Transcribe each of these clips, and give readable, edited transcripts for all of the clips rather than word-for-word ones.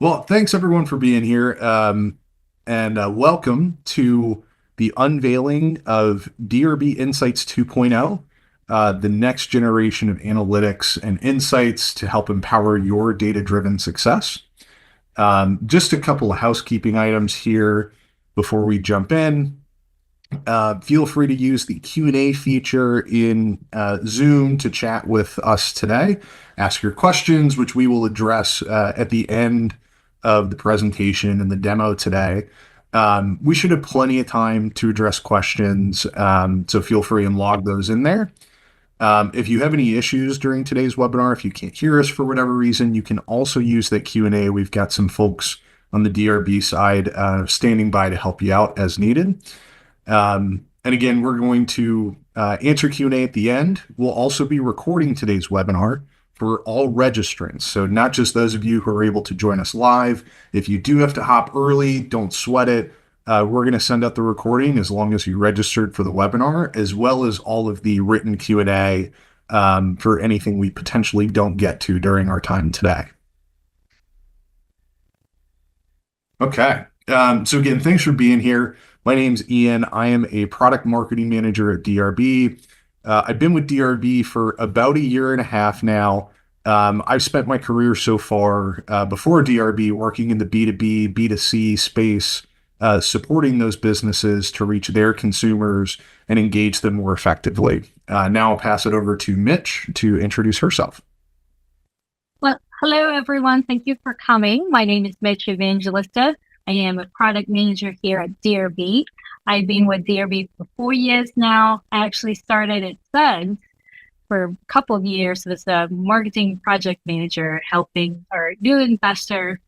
Well, thanks everyone for being here, and welcome to the unveiling of DRB Insights 2.0, the next generation of analytics and insights to help empower your data-driven success. Just a couple of housekeeping items here before we jump in. Feel free to use the Q&A feature in Zoom to chat with us today. Ask your questions, which we will address at the end of the presentation and the demo today. We should have plenty of time to address questions, so feel free and log those in there. If you have any issues during today's webinar, if you can't hear us for whatever reason, you can also use that Q&A. We've got some folks on the DRB side standing by to help you out as needed. And again, we're going to answer Q&A at the end. We'll also be recording today's webinar for all registrants. So not just those of you who are able to join us live. If you do have to hop early, don't sweat it. We're going to send out the recording as long as you registered for the webinar, as well as all of the written Q&A for anything we potentially don't get to during our time today. Okay. So again, thanks for being here. My name's Ian. I am a product marketing manager at DRB. I've been with DRB for about a year and a half now. I've spent my career so far before DRB working in the B2B, B2C space, supporting those businesses to reach their consumers and engage them more effectively. Now I'll pass it over to Mitch to introduce herself. Well, hello, everyone. Thank you for coming. My name is Mitch Evangelista. I am a product manager here at DRB. I've been with DRB for 4 years now. I actually started at Suds for a couple of years as a marketing project manager, helping our new investor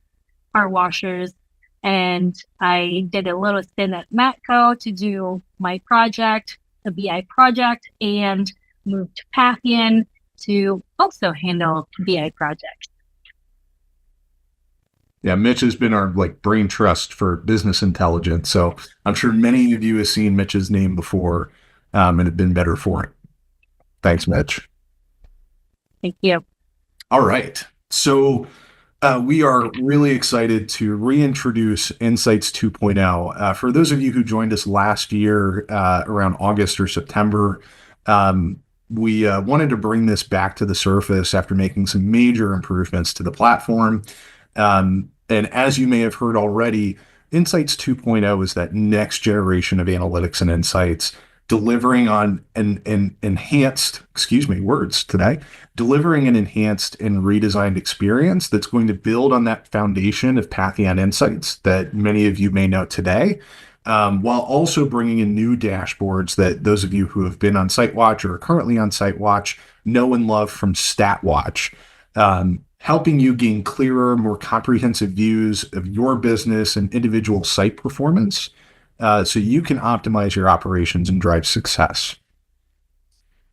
car washers. And I did a little stint at Matco to do my project, a BI project, and moved to Patheon to also handle BI projects. Yeah, Mitch has been our brain trust for business intelligence. So I'm sure many of you have seen Mitch's name before and have been better for it. Thanks, Mitch. Thank you. All right. So we are really excited to reintroduce Insights 2.0. For those of you who joined us last year around August or September, we wanted to bring this back to the surface after making some major improvements to the platform. And as you may have heard already, Insights 2.0 is that next generation of analytics and insights, delivering on an enhanced, delivering an enhanced and redesigned experience that's going to build on that foundation of Patheon insights that many of you may know today, while also bringing in new dashboards that those of you who have been on SiteWatch or are currently on SiteWatch know and love from StatWatch. Helping you gain clearer, more comprehensive views of your business and individual site performance so you can optimize your operations and drive success.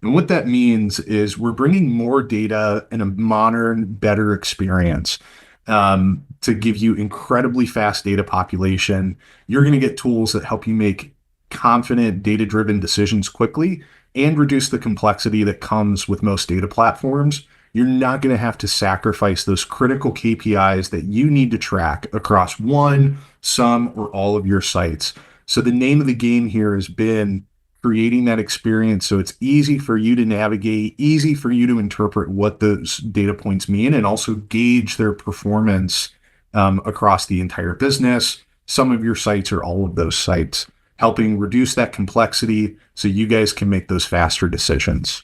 And what that means is we're bringing more data and a modern, better experience to give you incredibly fast data population. You're going to get tools that help you make confident, data-driven decisions quickly and reduce the complexity that comes with most data platforms. You're not going to have to sacrifice those critical KPIs that you need to track across one, some, or all of your sites. So the name of the game here has been creating that experience so it's easy for you to navigate, easy for you to interpret what those data points mean, and also gauge their performance across the entire business, some of your sites or all of those sites, helping reduce that complexity so you guys can make those faster decisions.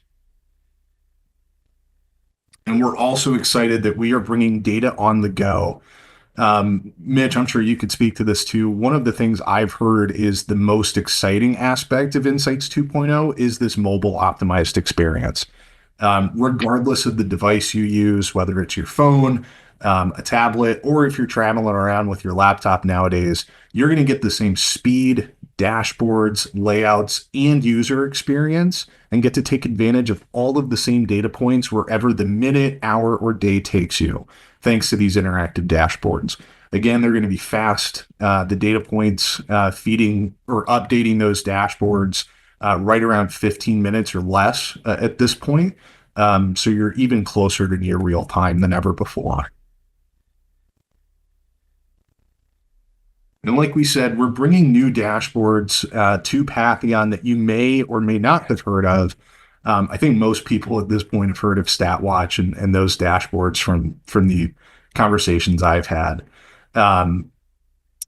And we're also excited that we are bringing data on the go. Mitch, I'm sure you could speak to this too. One of the things I've heard is the most exciting aspect of Insights 2.0 is this mobile optimized experience. Regardless of the device you use, whether it's your phone, a tablet, or if you're traveling around with your laptop nowadays, you're going to get the same speed, dashboards, layouts, and user experience and get to take advantage of all of the same data points wherever the minute, hour, or day takes you, thanks to these interactive dashboards. Again, they're going to be fast. The data points feeding or updating those dashboards right around 15 minutes or less at this point. So you're even closer to near real time than ever before. And like we said, we're bringing new dashboards to Patheon that you may or may not have heard of. I think most people at this point have heard of StatWatch and those dashboards from the conversations I've had. Um,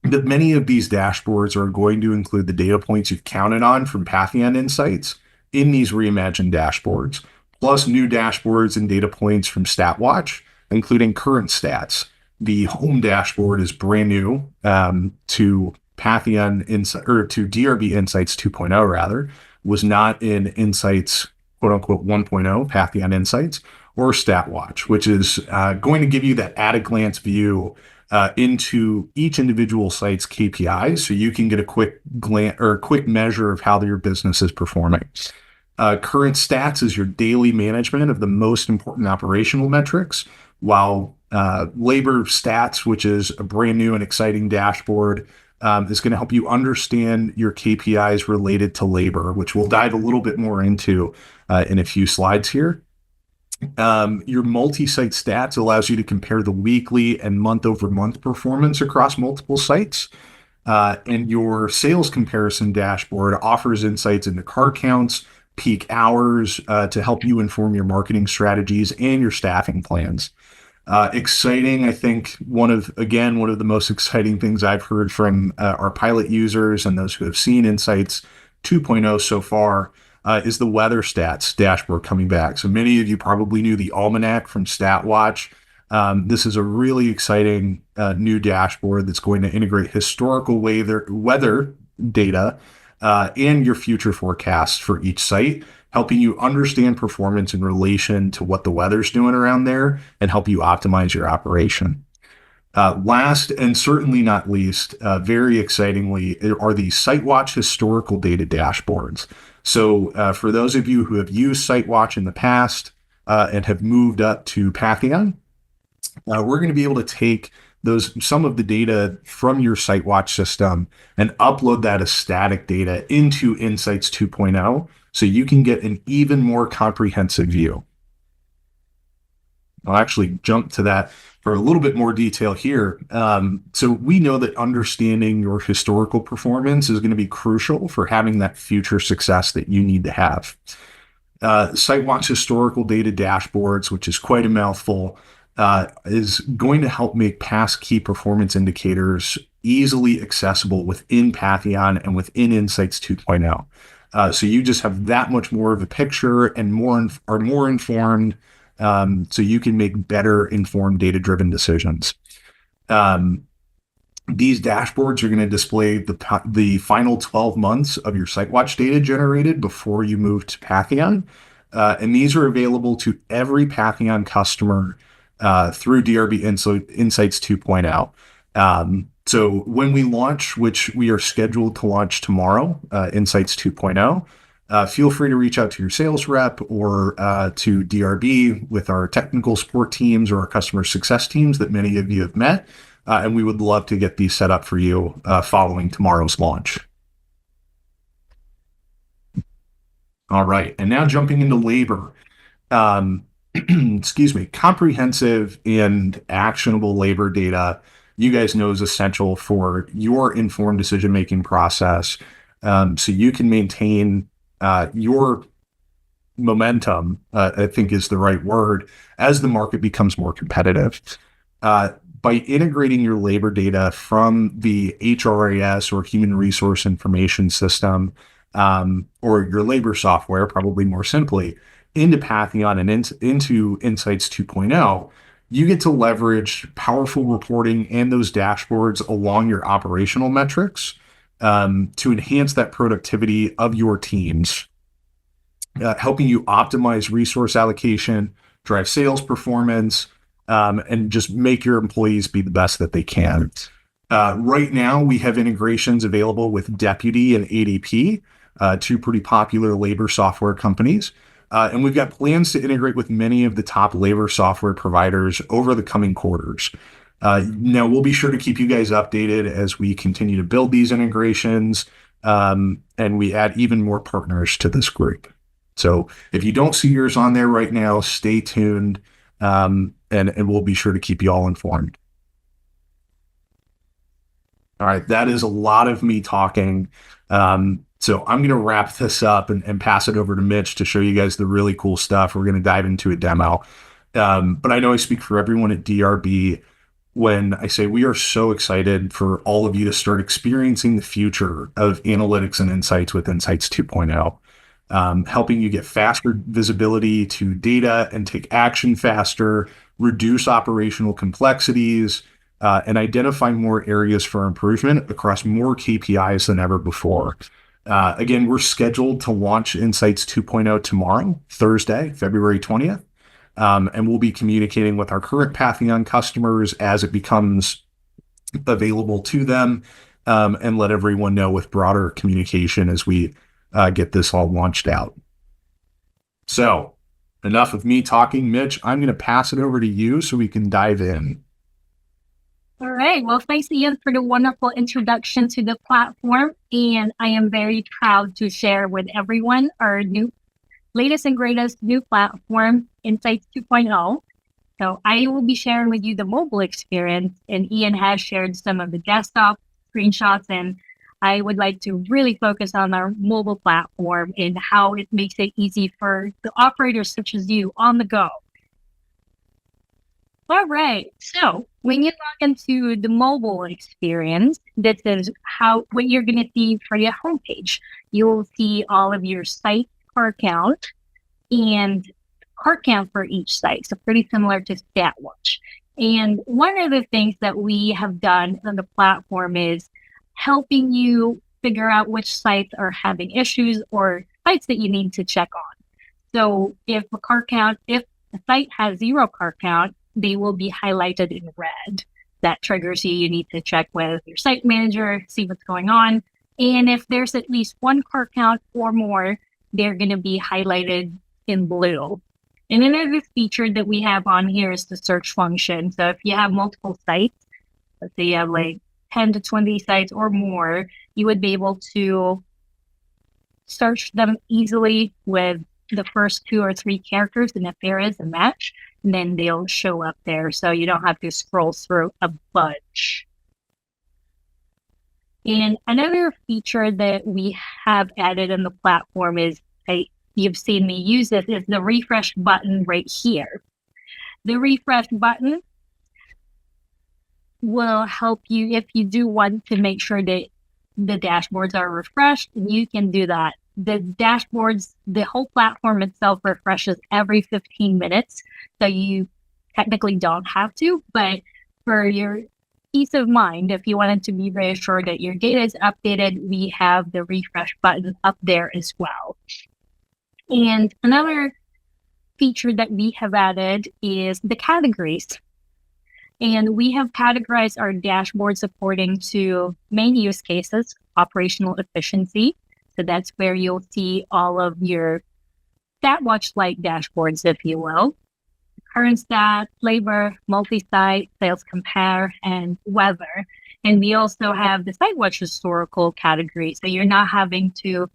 but many of these dashboards are going to include the data points you've counted on from Patheon Insights in these reimagined dashboards, plus new dashboards and data points from StatWatch, including current stats. The home dashboard is brand new to Patheon Insight or to DRB Insights 2.0 rather, was not in Insights quote unquote 1.0 Patheon Insights or StatWatch, which is going to give you that at a glance view into each individual site's KPIs, so you can get a quick glance or a quick measure of how your business is performing. Current stats is your daily management of the most important operational metrics, while labor stats, which is a brand new and exciting dashboard, is going to help you understand your KPIs related to labor, which we'll dive a little bit more into in a few slides here. Your multi-site stats allows you to compare the weekly and month-over-month performance across multiple sites. And your sales comparison dashboard offers insights into car counts, peak hours to help you inform your marketing strategies and your staffing plans. Exciting, I think one of the most exciting things I've heard from our pilot users and those who have seen Insights 2.0 so far is the weather stats dashboard coming back. So many of you probably knew the Almanac from StatWatch. This is a really exciting new dashboard that's going to integrate historical weather data and your future forecasts for each site, helping you understand performance in relation to what the weather's doing around there and help you optimize your operation. Last and certainly not least, very excitingly, are the SiteWatch historical data dashboards. So for those of you who have used SiteWatch in the past and have moved up to Patheon, we're going to be able to take some of the data from your SiteWatch system and upload that as static data into Insights 2.0 so you can get an even more comprehensive view. I'll actually jump to that for a little bit more detail here. So we know that understanding your historical performance is going to be crucial for having that future success that you need to have. SiteWatch historical data dashboards, which is quite a mouthful, is going to help make past key performance indicators easily accessible within Patheon and within Insights 2.0. So you just have that much more of a picture and are more informed, so you can make better informed data-driven decisions. These dashboards are going to display the final 12 months of your SiteWatch data generated before you move to Patheon. And these are available to every Patheon customer through DRB Insights 2.0. So when we launch, which we are scheduled to launch tomorrow, Insights 2.0, feel free to reach out to your sales rep or to DRB with our technical support teams or our customer success teams that many of you have met. And we would love to get these set up for you following tomorrow's launch. All right. And now jumping into labor. Excuse me, comprehensive and actionable labor data, you guys know, is essential for your informed decision-making process. So you can maintain your momentum, I think is the right word, as the market becomes more competitive. By integrating your labor data from the HRIS or Human Resource Information System, or your labor software, probably more simply, into Patheon and into Insights 2.0, you get to leverage powerful reporting and those dashboards along your operational metrics to enhance that productivity of your teams, helping you optimize resource allocation, drive sales performance, and just make your employees be the best that they can. Right now, we have integrations available with Deputy and ADP, two pretty popular labor software companies. And we've got plans to integrate with many of the top labor software providers over the coming quarters. Now, we'll be sure to keep you guys updated as we continue to build these integrations and we add even more partners to this group. So if you don't see yours on there right now, stay tuned and we'll be sure to keep you all informed. All right, that is a lot of me talking. So I'm going to wrap this up and pass it over to Mitch to show you guys the really cool stuff. We're going to dive into a demo. But I know I speak for everyone at DRB when I say we are so excited for all of you to start experiencing the future of analytics and insights with Insights 2.0, helping you get faster visibility to data and take action faster, reduce operational complexities, and identify more areas for improvement across more KPIs than ever before. Again, we're scheduled to launch Insights 2.0 tomorrow, Thursday, February 20th. And we'll be communicating with our current Patheon customers as it becomes available to them, and let everyone know with broader communication as we get this all launched out. So enough of me talking, Mitch. I'm going to pass it over to you so we can dive in. All right. Well, thanks Ian for the wonderful introduction to the platform. And I am very proud to share with everyone our latest and greatest new platform, Insights 2.0. So I will be sharing with you the mobile experience, and Ian has shared some of the desktop screenshots, and I would like to really focus on our mobile platform and how it makes it easy for the operators such as you on the go. All right. So when you log into the mobile experience, this is what you're going to see for your homepage. You'll see all of your site car count and car count for each site. So pretty similar to StatWatch. And one of the things that we have done on the platform is helping you figure out which sites are having issues or sites that you need to check on. So if a site has 0 car count, they will be highlighted in red. That triggers you need to check with your site manager, see what's going on. And if there's at least 1 car count or more, they're going to be highlighted in blue. And another feature that we have on here is the search function. So if you have multiple sites, let's say you have like 10 to 20 sites or more, you would be able to search them easily with the first 2 or 3 characters. And if there is a match, then they'll show up there. So you don't have to scroll through a bunch. And another feature that we have added in the platform is, you've seen me use this, is the refresh button right here. The refresh button will help you if you do want to make sure that the dashboards are refreshed. You can do that. The dashboards, the whole platform itself refreshes every 15 minutes. So you technically don't have to, but for your peace of mind, if you wanted to be reassured that your data is updated, we have the refresh button up there as well. And another feature that we have added is the categories. And we have categorized our dashboards according to main use cases, operational efficiency. So that's where you'll see all of your StatWatch-like dashboards, if you will. Current stat, labor, multi-site, sales compare, and weather. And we also have the SiteWatch historical category. So you're not having to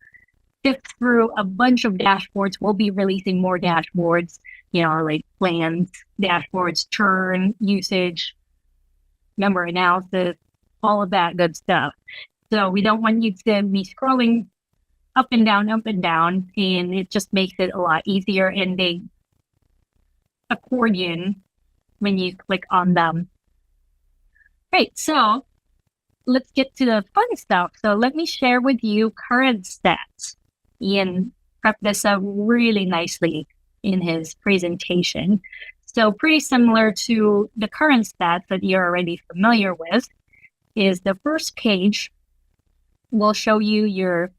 sift through a bunch of dashboards. We'll be releasing more dashboards, like plans, dashboards, churn, usage, member analysis, all of that good stuff. So we don't want you to be scrolling up and down, and it just makes it a lot easier. And they accordion when you click on them. Great, so let's get to the fun stuff. So let me share with you current stats. Ian prepped this up really nicely in his presentation. So pretty similar to the current stats that you're already familiar with is the first page will show you your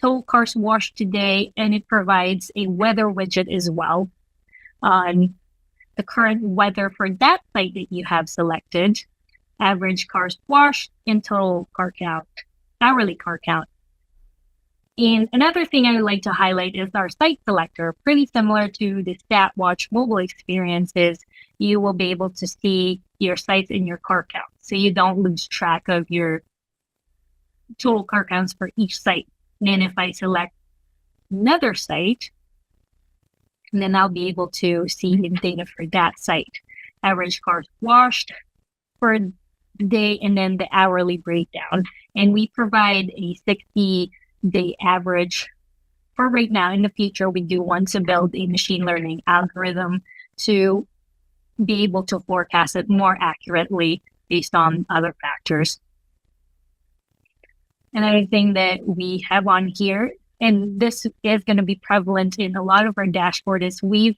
total cars washed today, and it provides a weather widget as well on the current weather for that site that you have selected, average cars washed, and total car count, hourly car count. And another thing I would like to highlight is our site selector. Pretty similar to the StatWatch mobile experiences, you will be able to see your sites and your car count, so you don't lose track of your total car counts for each site. And if I select another site, then I'll be able to see the data for that site. Average cars washed for day and then the hourly breakdown. And we provide a 60-day average for right now. In the future, we do want to build a machine learning algorithm to be able to forecast it more accurately based on other factors. Another thing that we have on here, and this is going to be prevalent in a lot of our dashboard, is we've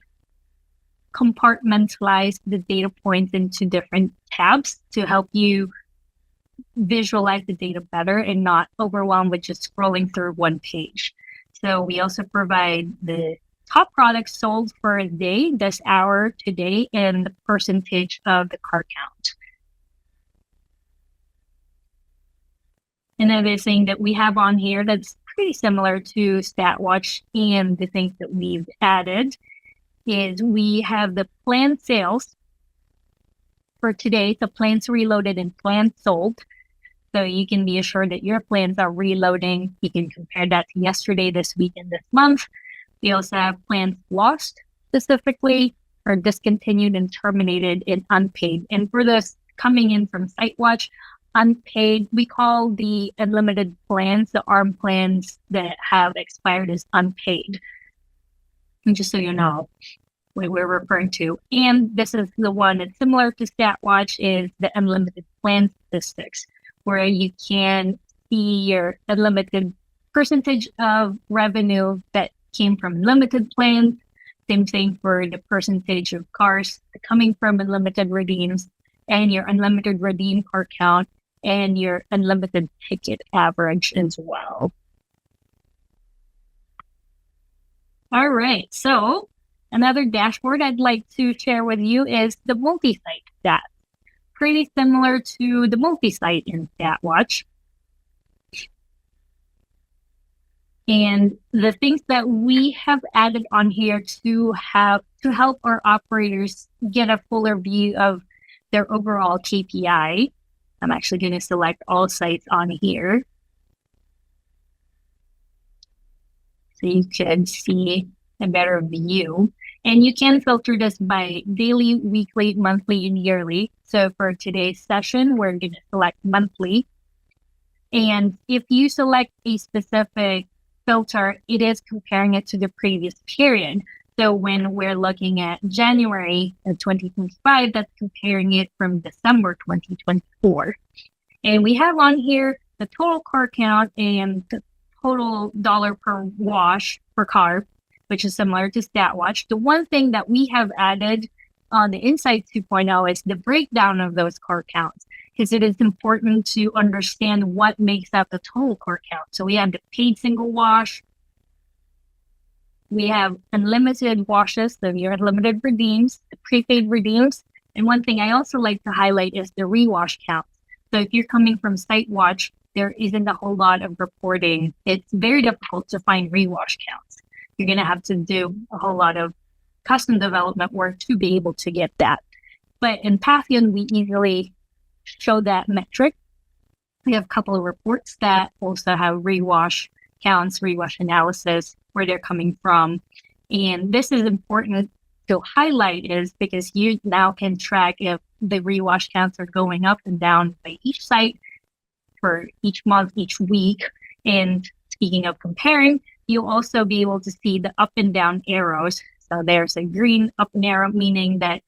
compartmentalized the data points into different tabs to help you visualize the data better and not overwhelmed with just scrolling through one page. So we also provide the top products sold for a day, this hour, today, and the percentage of the car count. Another thing that we have on here that's pretty similar to StatWatch and the things that we've added is we have the planned sales for today, the plans reloaded and plans sold. So you can be assured that your plans are reloading. You can compare that to yesterday, this week, and this month. We also have plans lost specifically, or discontinued and terminated and unpaid. And for this coming in from SiteWatch, unpaid, we call the unlimited plans, the ARM plans that have expired, as unpaid. And just so you know what we're referring to. And this is the one that's similar to StatWatch, is the unlimited plan statistics, where you can see your unlimited percentage of revenue that came from unlimited plans. Same thing for the percentage of cars coming from unlimited redeems, and your unlimited redeem car count, and your unlimited ticket average as well. All right, so another dashboard I'd like to share with you is the multi-site stats. Pretty similar to the multi-site in StatWatch. And the things that we have added on here to help our operators get a fuller view of their overall KPI. I'm actually going to select all sites on here, so you can see a better view. And you can filter this by daily, weekly, monthly, and yearly. So for today's session, we're going to select monthly. And if you select a specific filter, it is comparing it to the previous period. So when we're looking at January of 2025, that's comparing it from December 2024. And we have on here the total car count and the total dollar per wash per car, which is similar to StatWatch. The one thing that we have added on the Insights 2.0 is the breakdown of those car counts, because it is important to understand what makes up the total car count. So we have the paid single wash, we have unlimited washes, so your unlimited redeems, the prepaid redeems. And one thing I also like to highlight is the rewash count. So if you're coming from SiteWatch, there isn't a whole lot of reporting. It's very difficult to find rewash counts. You're going to have to do a whole lot of custom development work to be able to get that. But in Patheon, we easily show that metric. We have a couple of reports that also have rewash counts, rewash analysis, where they're coming from. And this is important to highlight, is because you now can track if the rewash counts are going up and down by each site for each month, each week. And speaking of comparing, you'll also be able to see the up and down arrows. So there's a green up and arrow, meaning that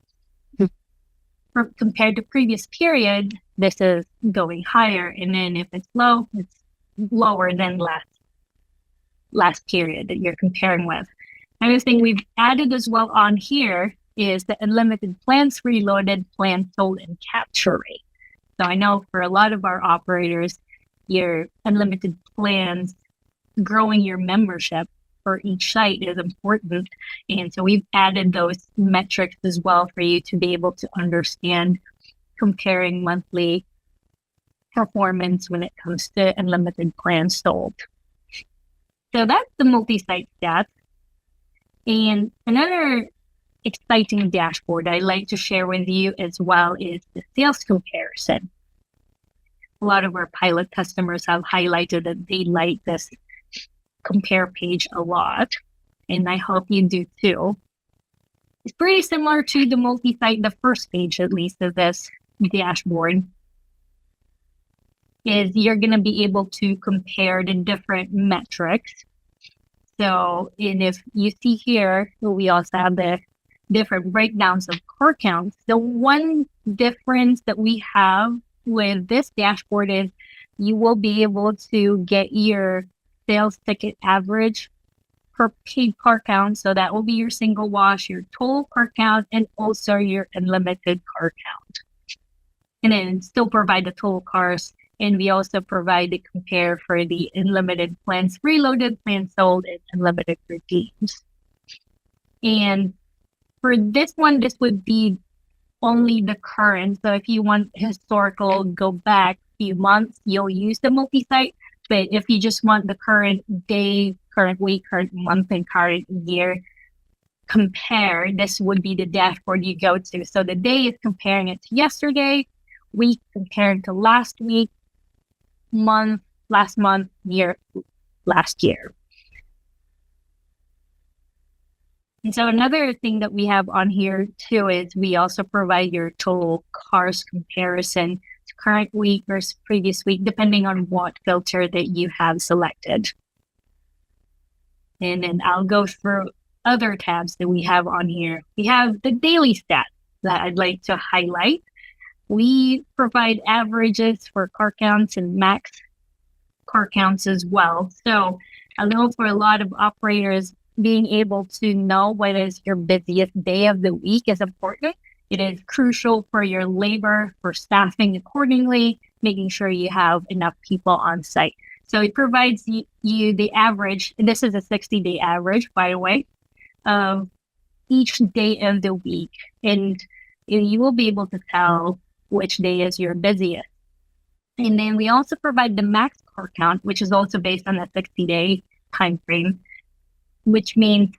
compared to previous period, this is going higher. And then if it's low, it's lower than last period that you're comparing with. Another thing we've added as well on here is the unlimited plans reloaded, plans sold, and capture rate. So I know for a lot of our operators, your unlimited plans, growing your membership for each site is important. And so we've added those metrics as well for you to be able to understand comparing monthly performance when it comes to unlimited plans sold. So that's the multi-site stats. And another exciting dashboard I like to share with you as well is the sales comparison. A lot of our pilot customers have highlighted that they like this compare page a lot, and I hope you do too. It's pretty similar to the multi-site, the first page at least of this dashboard. is you're going to be able to compare the different metrics. So, and if you see here, we also have the different breakdowns of car counts. The one difference that we have with this dashboard is you will be able to get your sales ticket average per paid car count. So that will be your single wash, your total car count, and also your unlimited car count. And then still provide the total cars. And we also provide the compare for the unlimited plans, preloaded, plans sold, and unlimited redeems. And for this one, this would be only the current. So if you want historical, go back a few months, you'll use the multi-site. But if you just want the current day, current week, current month, and current year compare, this would be the dashboard you go to. So the day is comparing it to yesterday, week comparing to last week, month, last month, year, last year. And so another thing that we have on here too is we also provide your total cars comparison to current week versus previous week, depending on what filter that you have selected. And then I'll go through other tabs that we have on here. We have the daily stats that I'd like to highlight. We provide averages for car counts and max car counts as well. So I know for a lot of operators, being able to know what is your busiest day of the week is important. It is crucial for your labor, for staffing accordingly, making sure you have enough people on site. So it provides you the average, and this is a 60-day average, by the way, of each day of the week. And you will be able to tell which day is your busiest. And then we also provide the max car count, which is also based on a 60-day time frame, which means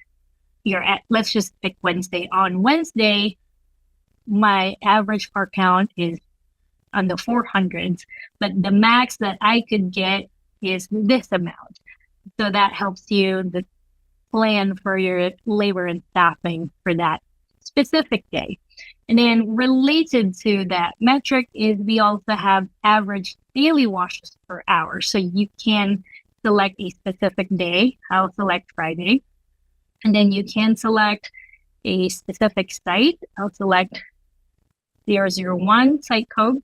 you're at, let's just pick Wednesday. On Wednesday, my average car count is on the 400s, but the max that I could get is this amount. So that helps you the plan for your labor and staffing for that specific day. And then related to that metric is we also have average daily washes per hour. So you can select a specific day. I'll select Friday. And then you can select a specific site. I'll select 001 site code.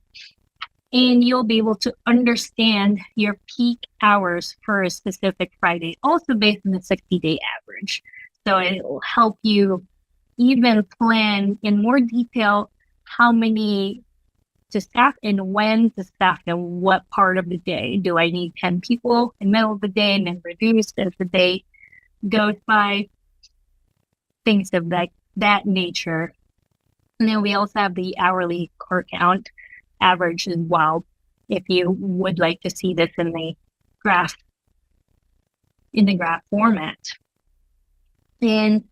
And you'll be able to understand your peak hours for a specific Friday, also based on the 60-day average. So it will help you even plan in more detail how many to staff and when to staff and what part of the day. Do I need 10 people in the middle of the day and then reduce as the day goes by? Things of that nature. And then we also have the hourly car count average as well, if you would like to see this in the graph format. And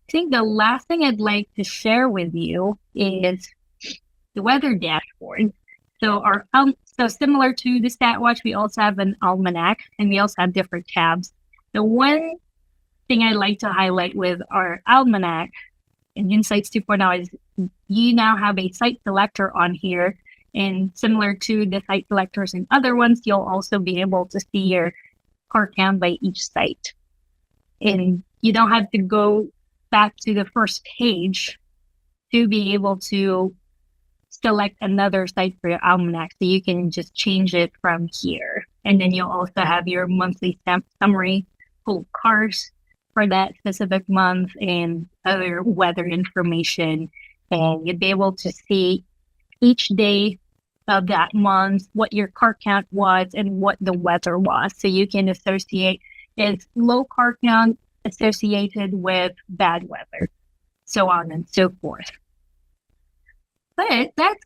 I think the last thing I'd like to share with you is the weather dashboard. So so similar to the stat watch, we also have an almanac, and we also have different tabs. The one thing I'd like to highlight with our almanac in Insights 2.0 is you now have a site selector on here, and similar to the site selectors and other ones, you'll also be able to see your car count by each site. And you don't have to go back to the first page to be able to select another site for your almanac. So you can just change it from here. And then you'll also have your monthly summary, full cars for that specific month and other weather information. And you'd be able to see each day of that month what your car count was and what the weather was. So you can associate its low car count associated with bad weather, so on and so forth. But that's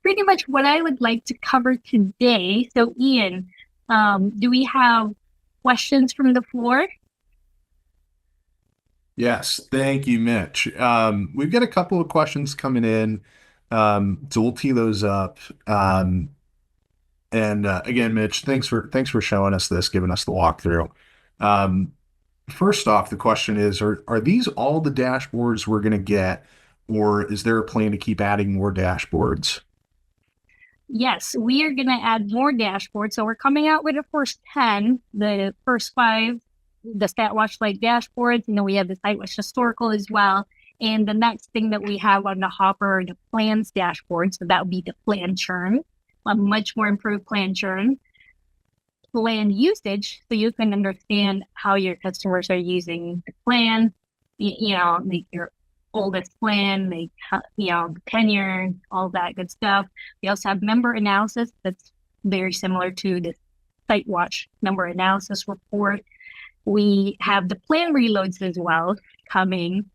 pretty much what I would like to cover today. So Ian, do we have questions from the floor? Yes, thank you, Mitch. We've got a couple of questions coming in, so we'll tee those up. And again, Mitch, thanks for showing us this, giving us the walkthrough. First off, the question is, are these all the dashboards we're going to get, or is there a plan to keep adding more dashboards? Yes, we are going to add more dashboards. So we're coming out with the first 10, the first 5, the StatWatch Lite dashboards. We have the SiteWatch Historical as well. And the next thing that we have on the hopper are the plans dashboard. So that would be the plan churn, a much more improved plan churn, plan usage. So you can understand how your customers are using the plan, like your oldest plan, tenure, all that good stuff. We also have member analysis that's very similar to the SiteWatch member analysis report. We have the plan reloads as well coming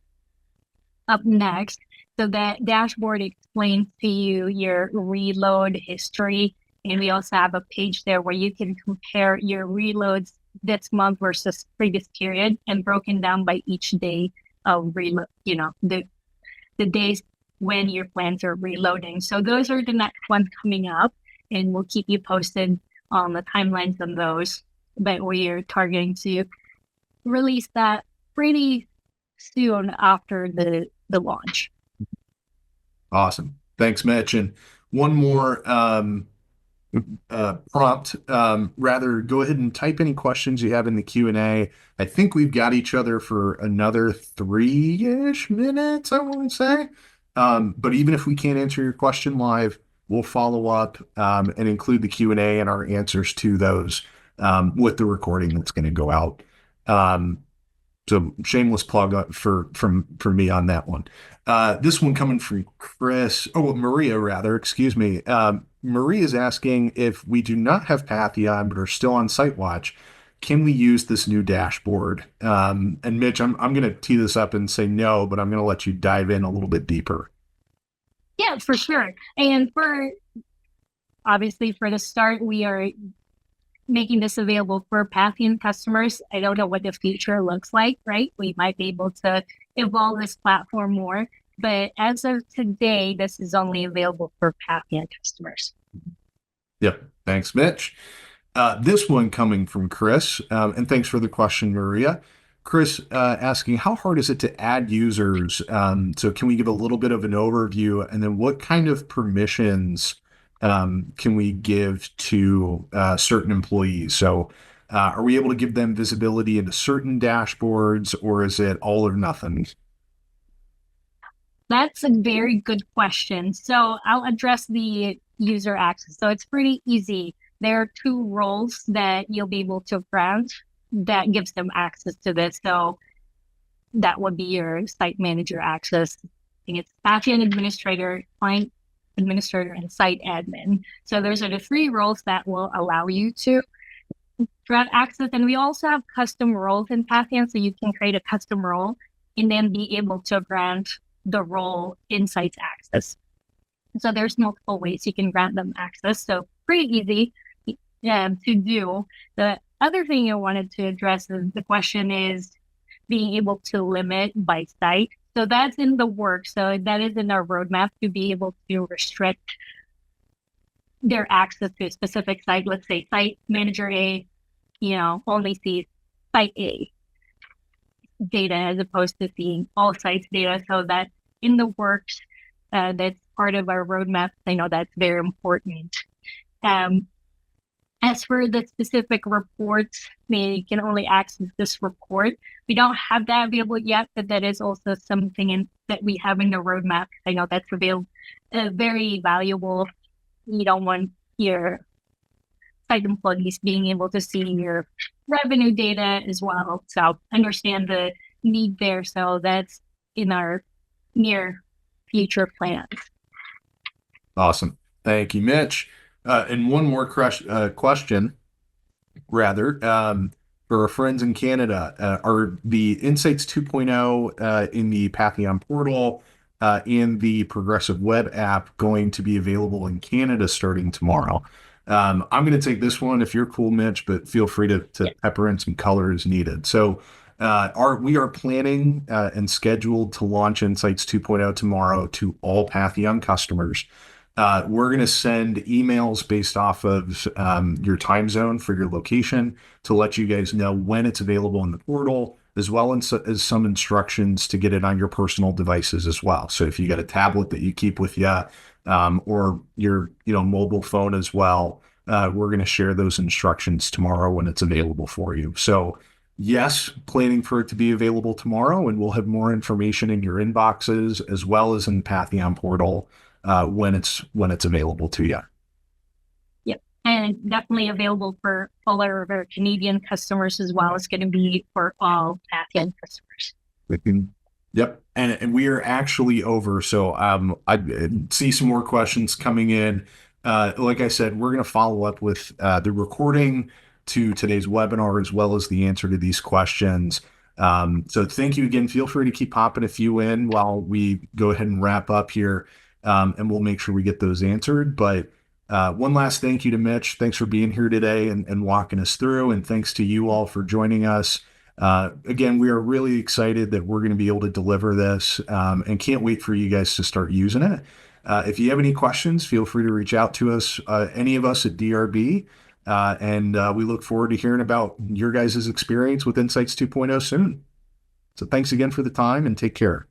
up next. So that dashboard explains to you your reload history. And we also have a page there where you can compare your reloads this month versus previous period and broken down by each day of reload, the days when your plans are reloading. So those are the next ones coming up, and we'll keep you posted on the timelines on those. But we are targeting to release that pretty soon after the launch. Awesome. Thanks, Mitch. And one more prompt. Rather, go ahead and type any questions you have in the Q&A. I think we've got each other for another 3-ish minutes, I want to say. But even if we can't answer your question live, we'll follow up and include the Q&A and our answers to those with the recording that's going to go out. So shameless plug for me on that one. This one coming from Maria rather, excuse me. Maria is asking, if we do not have Patheon but are still on SiteWatch, can we use this new dashboard? And Mitch, I'm going to tee this up and say no, but I'm going to let you dive in a little bit deeper. Yeah, for sure. And obviously for the start, we are making this available for Patheon customers. I don't know what the future looks like, right? We might be able to evolve this platform more, but as of today, this is only available for Patheon customers. Yep. Thanks, Mitch. This one coming from Chris, and thanks for the question, Maria. Chris asking, how hard is it to add users? So can we give a little bit of an overview, and then what kind of permissions can we give to certain employees? So are we able to give them visibility into certain dashboards, or is it all or nothing? That's a very good question. So I'll address the user access. So it's pretty easy. There are 2 roles that you'll be able to grant that gives them access to this. So that would be your site manager access. I think it's Patheon administrator, client administrator, and site admin. So those are the 3 roles that will allow you to grant access. And we also have custom roles in Patheon, so you can create a custom role and then be able to grant the role insights access. So there's multiple ways you can grant them access. So pretty easy to do. The other thing I wanted to address is the question is being able to limit by site. So that's in the works. So that is in our roadmap to be able to restrict their access to a specific site. Let's say site manager A, only sees site A data as opposed to seeing all sites data. So that's in the works. That's part of our roadmap. I know that's very important. As for the specific reports, they can only access this report. We don't have that available yet, but that is also something that we have in the roadmap. I know that's available, very valuable. You don't want your site employees being able to see your revenue data as well. So understand the need there. So that's in our near future plans. Awesome. Thank you, Mitch. And one more question, rather, for our friends in Canada. Are the Insights 2.0 in the Patheon portal and the Progressive Web app going to be available in Canada starting tomorrow? I'm going to take this one if you're cool, Mitch, but feel free to pepper in some color as needed. So we are planning and scheduled to launch Insights 2.0 tomorrow to all Patheon customers. We're going to send emails based off of your time zone for your location to let you guys know when it's available in the portal, as well as some instructions to get it on your personal devices as well. So if you got a tablet that you keep with you, or your mobile phone as well. We're going to share those instructions tomorrow when it's available for you. So yes, planning for it to be available tomorrow, and we'll have more information in your inboxes as well as in the Patheon portal when it's available to you. Yep. And definitely available for all our Canadian customers as well. It's going to be for all Patheon customers. Yep. And we are actually over. So I see some more questions coming in. Like I said, we're going to follow up with the recording to today's webinar as well as the answer to these questions. So thank you again. Feel free to keep popping a few in while we go ahead and wrap up here, and we'll make sure we get those answered. But one last thank you to Mitch. Thanks for being here today and walking us through. And thanks to you all for joining us. Again, we are really excited that we're going to be able to deliver this and can't wait for you guys to start using it. If you have any questions, feel free to reach out to us, any of us at DRB, and we look forward to hearing about your guys' experience with Insights 2.0 soon. So thanks again for the time and take care.